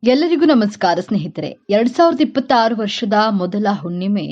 ಎಲ್ಲರಿಗೂ ನಮಸ್ಕಾರ ಸ್ನೇಹಿತರೆ. 2026 ವರ್ಷದ ಮೊದಲ ಹುಣ್ಣಿಮೆ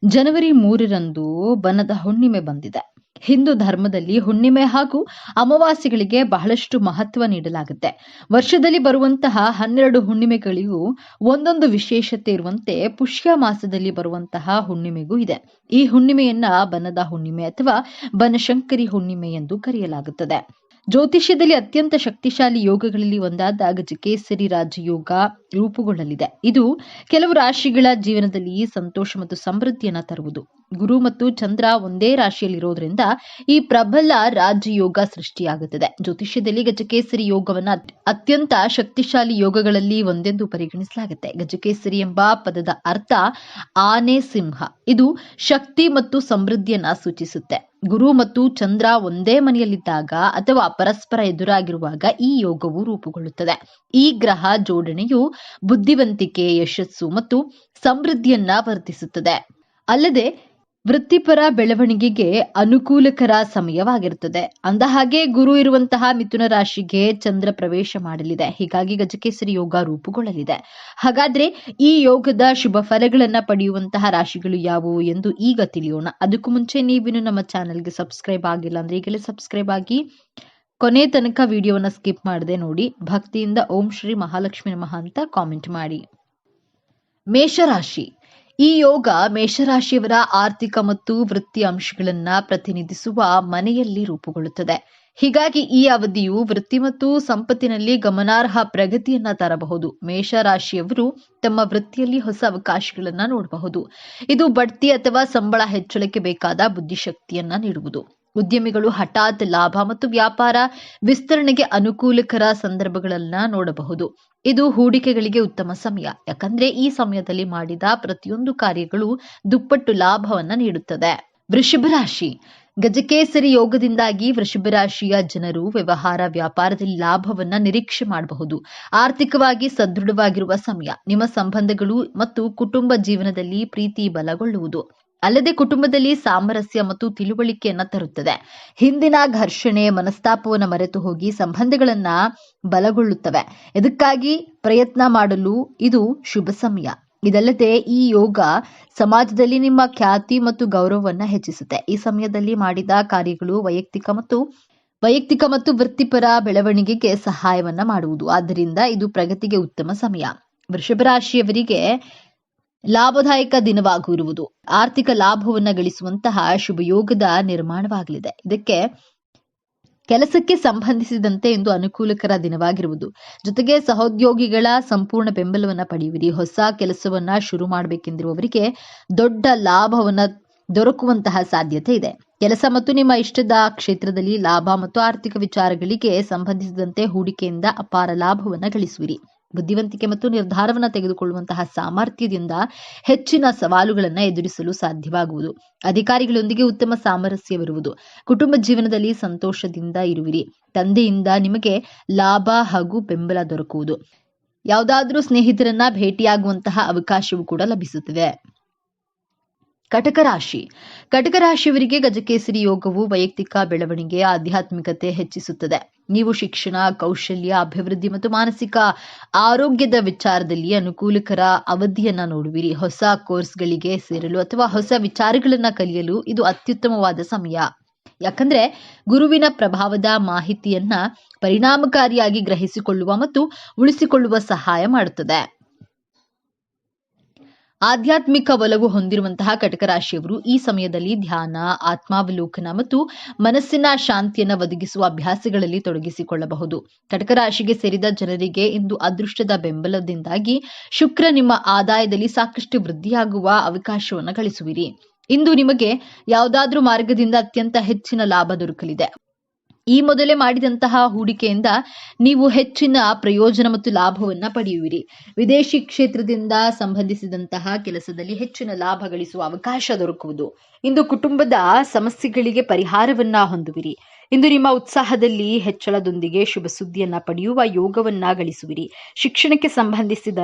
ಜನವರಿ 3ರಂದು ಬನದ ಹುಣ್ಣಿಮೆ ಬಂದಿದೆ. ಹಿಂದೂ ಧರ್ಮದಲ್ಲಿ ಹುಣ್ಣಿಮೆ ಹಾಗೂ ಅಮಾವಾಸ್ಯೆಗಳಿಗೆ ಬಹಳಷ್ಟು ಮಹತ್ವ ನೀಡಲಾಗುತ್ತೆ. ವರ್ಷದಲ್ಲಿ ಬರುವಂತಹ 12 ಹುಣ್ಣಿಮೆಗಳಿಗೂ ಒಂದೊಂದು ವಿಶೇಷತೆ ಇರುವಂತೆ ಪುಷ್ಯ ಮಾಸದಲ್ಲಿ ಬರುವಂತಹ ಹುಣ್ಣಿಮೆಗೂ ಇದೆ. ಈ ಹುಣ್ಣಿಮೆಯನ್ನ ಬನದ ಹುಣ್ಣಿಮೆ ಅಥವಾ ಬನಶಂಕರಿ ಹುಣ್ಣಿಮೆ ಎಂದು ಕರೆಯಲಾಗುತ್ತದೆ. ಜ್ಯೋತಿಷ್ಯದಲ್ಲಿ ಅತ್ಯಂತ ಶಕ್ತಿಶಾಲಿ ಯೋಗಗಳಲ್ಲಿ ಒಂದಾದ ಗಜಕೇಸರಿ ರಾಜಯೋಗ ರೂಪುಗೊಳ್ಳಲಿದೆ. ಇದು ಕೆಲವು ರಾಶಿಗಳ ಜೀವನದಲ್ಲಿ ಸಂತೋಷ ಮತ್ತು ಸಮೃದ್ಧಿಯನ್ನ ತರುವುದು. ಗುರು ಮತ್ತು ಚಂದ್ರ ಒಂದೇ ರಾಶಿಯಲ್ಲಿರೋದ್ರಿಂದ ಈ ಪ್ರಬಲ ರಾಜಯೋಗ ಸೃಷ್ಟಿಯಾಗುತ್ತದೆ. ಜ್ಯೋತಿಷ್ಯದಲ್ಲಿ ಗಜಕೇಸರಿ ಯೋಗವನ್ನ ಅತ್ಯಂತ ಶಕ್ತಿಶಾಲಿ ಯೋಗಗಳಲ್ಲಿ ಒಂದೆಂದು ಪರಿಗಣಿಸಲಾಗುತ್ತೆ. ಗಜಕೇಸರಿ ಎಂಬ ಪದದ ಅರ್ಥ ಆನೆ ಸಿಂಹ. ಇದು ಶಕ್ತಿ ಮತ್ತು ಸಮೃದ್ಧಿಯನ್ನ ಸೂಚಿಸುತ್ತೆ. ಗುರು ಮತ್ತು ಚಂದ್ರ ಒಂದೇ ಮನೆಯಲ್ಲಿದ್ದಾಗ ಅಥವಾ ಪರಸ್ಪರ ಎದುರಾಗಿರುವಾಗ ಈ ಯೋಗವು ರೂಪುಗೊಳ್ಳುತ್ತದೆ. ಈ ಗ್ರಹ ಜೋಡಣೆಯು ಬುದ್ಧಿವಂತಿಕೆ, ಯಶಸ್ಸು ಮತ್ತು ಸಮೃದ್ಧಿಯನ್ನ ವರ್ಧಿಸುತ್ತದೆ. ಅಲ್ಲದೆ ವೃತ್ತಿಪರ ಬೆಳವಣಿಗೆಗೆ ಅನುಕೂಲಕರ ಸಮಯವಾಗಿರುತ್ತದೆ. ಅಂದಹಾಗೆ ಗುರು ಇರುವಂತಹ ಮಿಥುನ ರಾಶಿಗೆ ಚಂದ್ರ ಪ್ರವೇಶ ಮಾಡಲಿದೆ. ಹೀಗಾಗಿ ಗಜಕೇಸರಿ ಯೋಗ ರೂಪುಗೊಳ್ಳಲಿದೆ. ಹಾಗಾದ್ರೆ ಈ ಯೋಗದ ಶುಭ ಫಲಗಳನ್ನ ಪಡೆಯುವಂತಹ ರಾಶಿಗಳು ಯಾವುವು ಎಂದು ಈಗ ತಿಳಿಯೋಣ. ಅದಕ್ಕೂ ಮುಂಚೆ ನೀವಿನ್ನು ನಮ್ಮ ಚಾನೆಲ್ಗೆ ಸಬ್ಸ್ಕ್ರೈಬ್ ಆಗಿಲ್ಲ ಅಂದ್ರೆ ಈಗಲೇ ಸಬ್ಸ್ಕ್ರೈಬ್ ಆಗಿ ಕೊನೆ ತನಕ ವಿಡಿಯೋವನ್ನ ಸ್ಕಿಪ್ ಮಾಡದೆ ನೋಡಿ. ಭಕ್ತಿಯಿಂದ ಓಂ ಶ್ರೀ ಮಹಾಲಕ್ಷ್ಮಿ ನಮಃ ಅಂತ ಕಾಮೆಂಟ್ ಮಾಡಿ. ಮೇಷರಾಶಿ. ಈ ಯೋಗ ಮೇಷರಾಶಿಯವರ ಆರ್ಥಿಕ ಮತ್ತು ವೃತ್ತಿ ಅಂಶಗಳನ್ನ ಪ್ರತಿನಿಧಿಸುವ ಮನೆಯಲ್ಲಿ ರೂಪುಗೊಳ್ಳುತ್ತದೆ. ಹೀಗಾಗಿ ಈ ಅವಧಿಯು ವೃತ್ತಿ ಮತ್ತು ಸಂಪತ್ತಿನಲ್ಲಿ ಗಮನಾರ್ಹ ಪ್ರಗತಿಯನ್ನ ತರಬಹುದು. ಮೇಷರಾಶಿಯವರು ತಮ್ಮ ವೃತ್ತಿಯಲ್ಲಿ ಹೊಸ ಅವಕಾಶಗಳನ್ನ ನೋಡಬಹುದು. ಇದು ಬಡ್ತಿ ಅಥವಾ ಸಂಬಳ ಹೆಚ್ಚಳಕ್ಕೆ ಬೇಕಾದ ಬುದ್ಧಿಶಕ್ತಿಯನ್ನ ನೀಡುವುದು. ಉದ್ಯಮಿಗಳು ಹಠಾತ್ ಲಾಭ ಮತ್ತು ವ್ಯಾಪಾರ ವಿಸ್ತರಣೆಗೆ ಅನುಕೂಲಕರ ಸಂದರ್ಭಗಳನ್ನ ನೋಡಬಹುದು. ಇದು ಹೂಡಿಕೆಗಳಿಗೆ ಉತ್ತಮ ಸಮಯ. ಯಾಕಂದ್ರೆ ಈ ಸಮಯದಲ್ಲಿ ಮಾಡಿದ ಪ್ರತಿಯೊಂದು ಕಾರ್ಯಗಳು ದುಪ್ಪಟ್ಟು ಲಾಭವನ್ನ ನೀಡುತ್ತದೆ. ವೃಷಭ ರಾಶಿ. ಗಜಕೇಸರಿ ಯೋಗದಿಂದಾಗಿ ವೃಷಭ ರಾಶಿಯ ಜನರು ವ್ಯವಹಾರ ವ್ಯಾಪಾರದಲ್ಲಿ ಲಾಭವನ್ನ ನಿರೀಕ್ಷೆ ಮಾಡಬಹುದು. ಆರ್ಥಿಕವಾಗಿ ಸದೃಢವಾಗಿರುವ ಸಮಯ. ನಿಮ್ಮ ಸಂಬಂಧಗಳು ಮತ್ತು ಕುಟುಂಬ ಜೀವನದಲ್ಲಿ ಪ್ರೀತಿ ಬಲಗೊಳ್ಳುವುದು. ಅಲ್ಲದೆ ಕುಟುಂಬದಲ್ಲಿ ಸಾಮರಸ್ಯ ಮತ್ತು ತಿಳುವಳಿಕೆಯನ್ನ ತರುತ್ತದೆ. ಹಿಂದಿನ ಘರ್ಷಣೆ ಮನಸ್ತಾಪವನ್ನು ಮರೆತು ಹೋಗಿ ಸಂಬಂಧಗಳನ್ನ ಬಲಗೊಳ್ಳುತ್ತವೆ. ಇದಕ್ಕಾಗಿ ಪ್ರಯತ್ನ ಮಾಡಲು ಇದು ಶುಭ ಸಮಯ. ಇದಲ್ಲದೆ ಈ ಯೋಗ ಸಮಾಜದಲ್ಲಿ ನಿಮ್ಮ ಖ್ಯಾತಿ ಮತ್ತು ಗೌರವವನ್ನ ಹೆಚ್ಚಿಸುತ್ತೆ. ಈ ಸಮಯದಲ್ಲಿ ಮಾಡಿದ ಕಾರ್ಯಗಳು ವೈಯಕ್ತಿಕ ಮತ್ತು ವೃತ್ತಿಪರ ಬೆಳವಣಿಗೆಗೆ ಸಹಾಯವನ್ನ ಮಾಡುವುದು. ಆದ್ದರಿಂದ ಇದು ಪ್ರಗತಿಗೆ ಉತ್ತಮ ಸಮಯ. ವೃಷಭ ರಾಶಿಯವರಿಗೆ ಲಾಭದಾಯಕ ದಿನವಾಗಿರುವುದು. ಆರ್ಥಿಕ ಲಾಭವನ್ನ ಗಳಿಸುವಂತಹ ಶುಭ ಯೋಗದ ನಿರ್ಮಾಣವಾಗಲಿದೆ. ಇದಕ್ಕೆ ಕೆಲಸಕ್ಕೆ ಸಂಬಂಧಿಸಿದಂತೆ ಇಂದು ಅನುಕೂಲಕರ ದಿನವಾಗಿರುವುದು. ಜೊತೆಗೆ ಸಹೋದ್ಯೋಗಿಗಳ ಸಂಪೂರ್ಣ ಬೆಂಬಲವನ್ನ ಪಡೆಯುವಿರಿ. ಹೊಸ ಕೆಲಸವನ್ನ ಶುರು ಮಾಡಬೇಕೆಂದಿರುವವರಿಗೆ ದೊಡ್ಡ ಲಾಭವನ್ನ ದೊರಕುವಂತಹ ಸಾಧ್ಯತೆ ಇದೆ. ಕೆಲಸ ಮತ್ತು ನಿಮ್ಮ ಇಷ್ಟದ ಕ್ಷೇತ್ರದಲ್ಲಿ ಲಾಭ ಮತ್ತು ಆರ್ಥಿಕ ವಿಚಾರಗಳಿಗೆ ಸಂಬಂಧಿಸಿದಂತೆ ಹೂಡಿಕೆಯಿಂದ ಅಪಾರ ಲಾಭವನ್ನ ಗಳಿಸುವಿರಿ. ಬುದ್ಧಿವಂತಿಕೆ ಮತ್ತು ನಿರ್ಧಾರವನ್ನು ತೆಗೆದುಕೊಳ್ಳುವಂತಹ ಸಾಮರ್ಥ್ಯದಿಂದ ಹೆಚ್ಚಿನ ಸವಾಲುಗಳನ್ನ ಎದುರಿಸಲು ಸಾಧ್ಯವಾಗುವುದು. ಅಧಿಕಾರಿಗಳೊಂದಿಗೆ ಉತ್ತಮ ಸಾಮರಸ್ಯವಿರುವುದು. ಕುಟುಂಬ ಜೀವನದಲ್ಲಿ ಸಂತೋಷದಿಂದ ಇರುವಿರಿ. ತಂದೆಯಿಂದ ನಿಮಗೆ ಲಾಭ ಹಾಗೂ ಬೆಂಬಲ ದೊರಕುವುದು. ಯಾವುದಾದ್ರೂ ಸ್ನೇಹಿತರನ್ನ ಭೇಟಿಯಾಗುವಂತಹ ಅವಕಾಶವೂ ಕೂಡ ಲಭಿಸುತ್ತದೆ. ಕಟಕ ರಾಶಿ. ಕಟಕ ರಾಶಿಯವರಿಗೆ ಗಜಕೇಸರಿ ಯೋಗವು ವೈಯಕ್ತಿಕ ಬೆಳವಣಿಗೆ, ಆಧ್ಯಾತ್ಮಿಕತೆ ಹೆಚ್ಚಿಸುತ್ತದೆ. ನೀವು ಶಿಕ್ಷಣ, ಕೌಶಲ್ಯ ಅಭಿವೃದ್ಧಿ ಮತ್ತು ಮಾನಸಿಕ ಆರೋಗ್ಯದ ವಿಚಾರದಲ್ಲಿ ಅನುಕೂಲಕರ ಅವಧಿಯನ್ನ ನೋಡುವಿರಿ. ಹೊಸ ಕೋರ್ಸ್ಗಳಿಗೆ ಸೇರಲು ಅಥವಾ ಹೊಸ ವಿಚಾರಗಳನ್ನ ಕಲಿಯಲು ಇದು ಅತ್ಯುತ್ತಮವಾದ ಸಮಯ. ಯಾಕಂದ್ರೆ ಗುರುವಿನ ಪ್ರಭಾವದ ಮಾಹಿತಿಯನ್ನ ಪರಿಣಾಮಕಾರಿಯಾಗಿ ಗ್ರಹಿಸಿಕೊಳ್ಳುವ ಮತ್ತು ಉಳಿಸಿಕೊಳ್ಳುವ ಸಹಾಯ ಮಾಡುತ್ತದೆ. ಆಧ್ಯಾತ್ಮಿಕ ಒಲವು ಹೊಂದಿರುವಂತಹ ಕಟಕ ರಾಶಿಯವರು ಈ ಸಮಯದಲ್ಲಿ ಧ್ಯಾನ, ಆತ್ಮಾವಲೋಕನ ಮತ್ತು ಮನಸ್ಸಿನ ಶಾಂತಿಯನ್ನು ಒದಗಿಸುವ ಅಭ್ಯಾಸಗಳಲ್ಲಿ ತೊಡಗಿಸಿಕೊಳ್ಳಬಹುದು. ಕಟಕ ರಾಶಿಗೆ ಸೇರಿದ ಜನರಿಗೆ ಇಂದು ಅದೃಷ್ಟದ ಬೆಂಬಲದಿಂದಾಗಿ ಶುಕ್ರ ನಿಮ್ಮ ಆದಾಯದಲ್ಲಿ ಸಾಕಷ್ಟು ವೃದ್ಧಿಯಾಗುವ ಅವಕಾಶವನ್ನು ಗಳಿಸುವಿರಿ. ಇಂದು ನಿಮಗೆ ಯಾವುದಾದ್ರೂ ಮಾರ್ಗದಿಂದ ಅತ್ಯಂತ ಹೆಚ್ಚಿನ ಲಾಭ ದೊರಕಲಿದೆ. ಈ ಮೊದಲೇ ಮಾಡಿದಂತಹ ಹೂಡಿಕೆಯಿಂದ ನೀವು ಹೆಚ್ಚಿನ ಪ್ರಯೋಜನ ಮತ್ತು ಲಾಭವನ್ನ ಪಡೆಯುವಿರಿ. ವಿದೇಶಿ ಕ್ಷೇತ್ರದಿಂದ ಸಂಬಂಧಿಸಿದಂತಹ ಕೆಲಸದಲ್ಲಿ ಹೆಚ್ಚಿನ ಲಾಭ ಗಳಿಸುವ ಅವಕಾಶ ದೊರಕುವುದು. ಇಂದು ಕುಟುಂಬದ ಸಮಸ್ಯೆಗಳಿಗೆ ಪರಿಹಾರವನ್ನ ಹೊಂದುವಿರಿ. ಇಂದು ನಿಮ್ಮ ಉತ್ಸಾಹದಲ್ಲಿ ಹೆಚ್ಚಳದೊಂದಿಗೆ ಶುಭ ಸುದ್ದಿಯನ್ನ ಪಡೆಯುವ ಯೋಗವನ್ನ ಗಳಿಸುವಿರಿ. ಶಿಕ್ಷಣಕ್ಕೆ ಸಂಬಂಧಿಸಿದ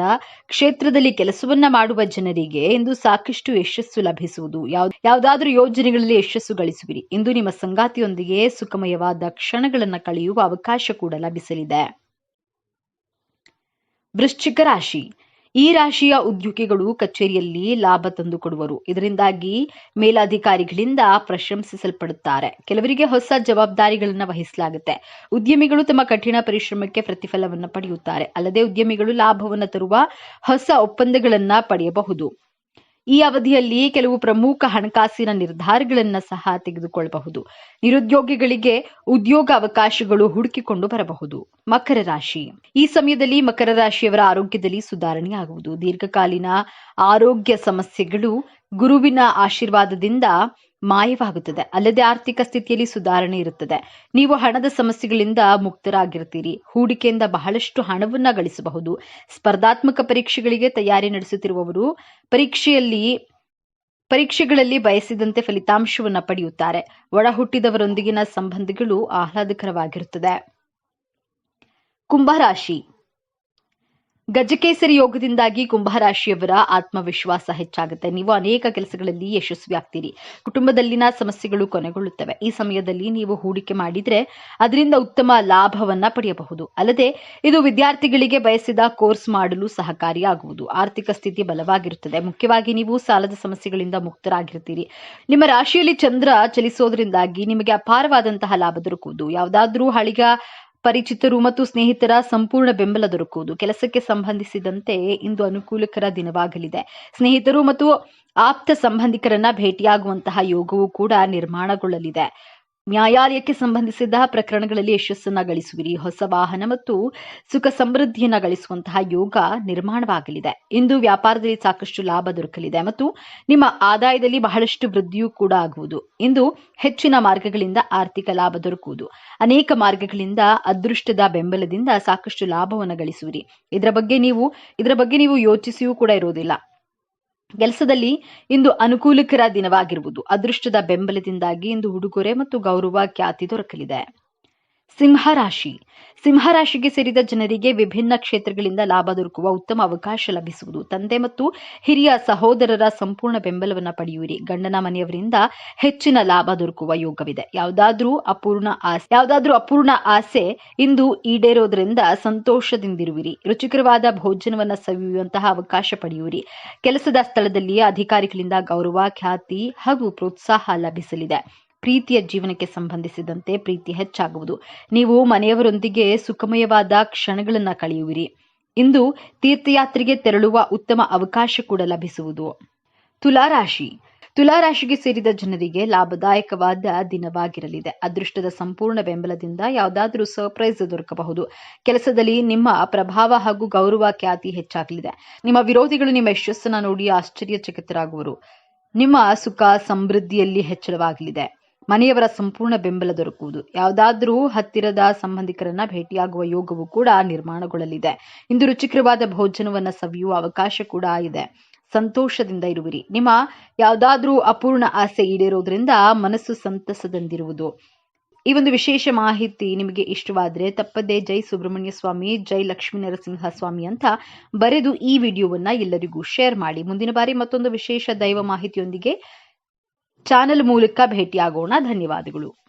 ಕ್ಷೇತ್ರದಲ್ಲಿ ಕೆಲಸವನ್ನ ಮಾಡುವ ಜನರಿಗೆ ಇಂದು ಸಾಕಷ್ಟು ಯಶಸ್ಸು ಲಭಿಸುವುದು. ಯಾವುದಾದ್ರೂ ಯೋಜನೆಗಳಲ್ಲಿ ಯಶಸ್ಸು ಗಳಿಸುವಿರಿ. ಇಂದು ನಿಮ್ಮ ಸಂಗಾತಿಯೊಂದಿಗೆ ಸುಖಮಯವಾದ ಕ್ಷಣಗಳನ್ನ ಕಳೆಯುವ ಅವಕಾಶ ಕೂಡ ಲಭಿಸಲಿದೆ. ವೃಶ್ಚಿಕ ರಾಶಿ. ಈ ರಾಶಿಯ ಉದ್ಯೋಗಿಗಳು ಕಚೇರಿಯಲ್ಲಿ ಲಾಭ ತಂದುಕೊಡುವರು. ಇದರಿಂದಾಗಿ ಮೇಲಾಧಿಕಾರಿಗಳಿಂದ ಪ್ರಶಂಸಿಸಲ್ಪಡುತ್ತಾರೆ. ಕೆಲವರಿಗೆ ಹೊಸ ಜವಾಬ್ದಾರಿಗಳನ್ನು ವಹಿಸಲಾಗುತ್ತೆ. ಉದ್ಯಮಿಗಳು ತಮ್ಮ ಕಠಿಣ ಪರಿಶ್ರಮಕ್ಕೆ ಪ್ರತಿಫಲವನ್ನು ಪಡೆಯುತ್ತಾರೆ. ಅಲ್ಲದೆ ಉದ್ಯಮಿಗಳು ಲಾಭವನ್ನು ತರುವ ಹೊಸ ಒಪ್ಪಂದಗಳನ್ನು ಪಡೆಯಬಹುದು. ಈ ಅವಧಿಯಲ್ಲಿ ಕೆಲವು ಪ್ರಮುಖ ಹಣಕಾಸಿನ ನಿರ್ಧಾರಗಳನ್ನು ಸಹ ತೆಗೆದುಕೊಳ್ಳಬಹುದು. ನಿರುದ್ಯೋಗಿಗಳಿಗೆ ಉದ್ಯೋಗ ಅವಕಾಶಗಳು ಹುಡುಕಿಕೊಂಡು ಬರಬಹುದು. ಮಕರ ರಾಶಿ. ಈ ಸಮಯದಲ್ಲಿ ಮಕರ ರಾಶಿಯವರ ಆರೋಗ್ಯದಲ್ಲಿ ಸುಧಾರಣೆಯಾಗುವುದು. ದೀರ್ಘಕಾಲೀನ ಆರೋಗ್ಯ ಸಮಸ್ಯೆಗಳು ಗುರುವಿನ ಆಶೀರ್ವಾದದಿಂದ ಮಾಯವಾಗುತ್ತದೆ. ಅಲ್ಲದೆ ಆರ್ಥಿಕ ಸ್ಥಿತಿಯಲ್ಲಿ ಸುಧಾರಣೆ ಇರುತ್ತದೆ. ನೀವು ಹಣದ ಸಮಸ್ಯೆಗಳಿಂದ ಮುಕ್ತರಾಗಿರ್ತೀರಿ. ಹೂಡಿಕೆಯಿಂದ ಬಹಳಷ್ಟು ಹಣವನ್ನ ಗಳಿಸಬಹುದು. ಸ್ಪರ್ಧಾತ್ಮಕ ಪರೀಕ್ಷೆಗಳಿಗೆ ತಯಾರಿ ನಡೆಸುತ್ತಿರುವವರು ಪರೀಕ್ಷೆಗಳಲ್ಲಿ ಬಯಸಿದಂತೆ ಫಲಿತಾಂಶವನ್ನು ಪಡೆಯುತ್ತಾರೆ. ಒಡ ಹುಟ್ಟಿದವರೊಂದಿಗಿನ ಸಂಬಂಧಗಳು ಆಹ್ಲಾದಕರವಾಗಿರುತ್ತದೆ. ಕುಂಭರಾಶಿ. ಗಜಕೇಸರಿ ಯೋಗದಿಂದಾಗಿ ಕುಂಭರಾಶಿಯವರ ಆತ್ಮವಿಶ್ವಾಸ ಹೆಚ್ಚಾಗುತ್ತೆ. ನೀವು ಅನೇಕ ಕೆಲಸಗಳಲ್ಲಿ ಯಶಸ್ವಿಯಾಗ್ತೀರಿ. ಕುಟುಂಬದಲ್ಲಿನ ಸಮಸ್ಯೆಗಳು ಕೊನೆಗೊಳ್ಳುತ್ತವೆ. ಈ ಸಮಯದಲ್ಲಿ ನೀವು ಹೂಡಿಕೆ ಮಾಡಿದ್ರೆ ಅದರಿಂದ ಉತ್ತಮ ಲಾಭವನ್ನ ಪಡೆಯಬಹುದು. ಅಲ್ಲದೆ ಇದು ವಿದ್ಯಾರ್ಥಿಗಳಿಗೆ ಬಯಸಿದ ಕೋರ್ಸ್ ಮಾಡಲು ಸಹಕಾರಿಯಾಗುವುದು. ಆರ್ಥಿಕ ಸ್ಥಿತಿ ಬಲವಾಗಿರುತ್ತದೆ. ಮುಖ್ಯವಾಗಿ ನೀವು ಸಾಲದ ಸಮಸ್ಯೆಗಳಿಂದ ಮುಕ್ತರಾಗಿರ್ತೀರಿ. ನಿಮ್ಮ ರಾಶಿಯಲ್ಲಿ ಚಂದ್ರ ಚಲಿಸೋದ್ರಿಂದಾಗಿ ನಿಮಗೆ ಅಪಾರವಾದಂತಹ ಲಾಭ ದೊರಕುವುದು. ಯಾವುದಾದ್ರೂ ಹಳಿಗ ಪರಿಚಿತರು ಮತ್ತು ಸ್ನೇಹಿತರ ಸಂಪೂರ್ಣ ಬೆಂಬಲ ದೊರಕುವುದು. ಕೆಲಸಕ್ಕೆ ಸಂಬಂಧಿಸಿದಂತೆ ಇಂದು ಅನುಕೂಲಕರ ದಿನವಾಗಲಿದೆ. ಸ್ನೇಹಿತರು ಮತ್ತು ಆಪ್ತ ಸಂಬಂಧಿಕರನ್ನ ಭೇಟಿಯಾಗುವಂತಹ ಯೋಗವೂ ಕೂಡ ನಿರ್ಮಾಣಗೊಳ್ಳಲಿದೆ. ನ್ಯಾಯಾಲಯಕ್ಕೆ ಸಂಬಂಧಿಸಿದ ಪ್ರಕರಣಗಳಲ್ಲಿ ಯಶಸ್ಸನ್ನ ಗಳಿಸುವಿರಿ. ಹೊಸ ವಾಹನ ಮತ್ತು ಸುಖ ಸಮೃದ್ಧಿಯನ್ನ ಗಳಿಸುವಂತಹ ಯೋಗ ನಿರ್ಮಾಣವಾಗಲಿದೆ. ಇಂದು ವ್ಯಾಪಾರದಲ್ಲಿ ಸಾಕಷ್ಟು ಲಾಭ ದೊರಕಲಿದೆ ಮತ್ತು ನಿಮ್ಮ ಆದಾಯದಲ್ಲಿ ಬಹಳಷ್ಟು ವೃದ್ಧಿಯೂ ಕೂಡ ಆಗುವುದು. ಇಂದು ಹೆಚ್ಚಿನ ಮಾರ್ಗಗಳಿಂದ ಆರ್ಥಿಕ ಲಾಭ ದೊರಕುವುದು. ಅನೇಕ ಮಾರ್ಗಗಳಿಂದ ಅದೃಷ್ಟದ ಬೆಂಬಲದಿಂದ ಸಾಕಷ್ಟು ಲಾಭವನ್ನು ಗಳಿಸುವಿರಿ. ಇದರ ಬಗ್ಗೆ ನೀವು ಯೋಚಿಸಿಯೂ ಕೂಡ ಇರುವುದಿಲ್ಲ. ಕೆಲಸದಲ್ಲಿ ಇಂದು ಅನುಕೂಲಕರ ದಿನವಾಗಿರುವುದು. ಅದೃಷ್ಟದ ಬೆಂಬಲದಿಂದಾಗಿ ಇಂದು ಉಡುಗೊರೆ ಮತ್ತು ಗೌರವ ಖ್ಯಾತಿ ದೊರಕಲಿದೆ. ಸಿಂಹರಾಶಿ. ಸಿಂಹರಾಶಿಗೆ ಸೇರಿದ ಜನರಿಗೆ ವಿಭಿನ್ನ ಕ್ಷೇತ್ರಗಳಿಂದ ಲಾಭ ದೊರಕುವ ಉತ್ತಮ ಅವಕಾಶ ಲಭಿಸುವುದು. ತಂದೆ ಮತ್ತು ಹಿರಿಯ ಸಹೋದರರ ಸಂಪೂರ್ಣ ಬೆಂಬಲವನ್ನು ಪಡೆಯುವಿರಿ. ಗಂಡನ ಮನೆಯವರಿಂದ ಹೆಚ್ಚಿನ ಲಾಭ ದೊರಕುವ ಯೋಗವಿದೆ. ಯಾವುದಾದ್ರೂ ಅಪೂರ್ಣ ಆಸೆ ಇಂದು ಈಡೇರೋದ್ರಿಂದ ಸಂತೋಷದಿಂದಿರುವಿರಿ. ರುಚಿಕರವಾದ ಭೋಜನವನ್ನ ಸವಿಯುವಂತಹ ಅವಕಾಶ ಪಡೆಯುವಿರಿ. ಕೆಲಸದ ಸ್ಥಳದಲ್ಲಿ ಅಧಿಕಾರಿಗಳಿಂದ ಗೌರವ, ಖ್ಯಾತಿ ಹಾಗೂ ಪ್ರೋತ್ಸಾಹ ಲಭಿಸಲಿದೆ. ಪ್ರೀತಿಯ ಜೀವನಕ್ಕೆ ಸಂಬಂಧಿಸಿದಂತೆ ಪ್ರೀತಿ ಹೆಚ್ಚಾಗುವುದು. ನೀವು ಮನೆಯವರೊಂದಿಗೆ ಸುಖಮಯವಾದ ಕ್ಷಣಗಳನ್ನು ಕಳೆಯುವಿರಿ. ಇಂದು ತೀರ್ಥಯಾತ್ರೆಗೆ ತೆರಳುವ ಉತ್ತಮ ಅವಕಾಶ ಕೂಡ ಲಭಿಸುವುದು. ತುಲಾರಾಶಿ. ತುಲಾರಾಶಿಗೆ ಸೇರಿದ ಜನರಿಗೆ ಲಾಭದಾಯಕವಾದ ದಿನವಾಗಿರಲಿದೆ. ಅದೃಷ್ಟದ ಸಂಪೂರ್ಣ ಬೆಂಬಲದಿಂದ ಯಾವುದಾದ್ರೂ ಸರ್ಪ್ರೈಸ್ ದೊರಕಬಹುದು. ಕೆಲಸದಲ್ಲಿ ನಿಮ್ಮ ಪ್ರಭಾವ ಹಾಗೂ ಗೌರವ ಖ್ಯಾತಿ ಹೆಚ್ಚಾಗಲಿದೆ. ನಿಮ್ಮ ವಿರೋಧಿಗಳು ನಿಮ್ಮ ಯಶಸ್ಸನ್ನು ನೋಡಿ ಆಶ್ಚರ್ಯಚಕಿತರಾಗುವರು. ನಿಮ್ಮ ಸುಖ ಸಮೃದ್ಧಿಯಲ್ಲಿ ಹೆಚ್ಚಳವಾಗಲಿದೆ. ಮನೆಯವರ ಸಂಪೂರ್ಣ ಬೆಂಬಲ ದೊರಕುವುದು. ಯಾವುದಾದ್ರೂ ಹತ್ತಿರದ ಸಂಬಂಧಿಕರನ್ನ ಭೇಟಿಯಾಗುವ ಯೋಗವು ಕೂಡ ನಿರ್ಮಾಣಗೊಳ್ಳಲಿದೆ. ಇಂದು ರುಚಿಕರವಾದ ಭೋಜನವನ್ನ ಸವಿಯುವ ಅವಕಾಶ ಕೂಡ ಇದೆ. ಸಂತೋಷದಿಂದ ಇರುವಿರಿ. ನಿಮ್ಮ ಯಾವುದಾದ್ರೂ ಅಪೂರ್ಣ ಆಸೆ ಈಡೇರೋದ್ರಿಂದ ಮನಸ್ಸು ಸಂತಸದಿಂದಿರುವುದು. ಈ ಒಂದು ವಿಶೇಷ ಮಾಹಿತಿ ನಿಮಗೆ ಇಷ್ಟವಾದರೆ ತಪ್ಪದೇ ಜೈ ಸುಬ್ರಹ್ಮಣ್ಯ ಸ್ವಾಮಿ, ಜೈ ಲಕ್ಷ್ಮೀ ನರಸಿಂಹ ಸ್ವಾಮಿ ಅಂತ ಬರೆದು ಈ ವಿಡಿಯೋವನ್ನ ಎಲ್ಲರಿಗೂ ಶೇರ್ ಮಾಡಿ. ಮುಂದಿನ ಬಾರಿ ಮತ್ತೊಂದು ವಿಶೇಷ ದೈವ ಮಾಹಿತಿಯೊಂದಿಗೆ ಚಾನೆಲ್ ಮೂಲಕ ಭೇಟಿಯಾಗೋಣ. ಧನ್ಯವಾದಗಳು.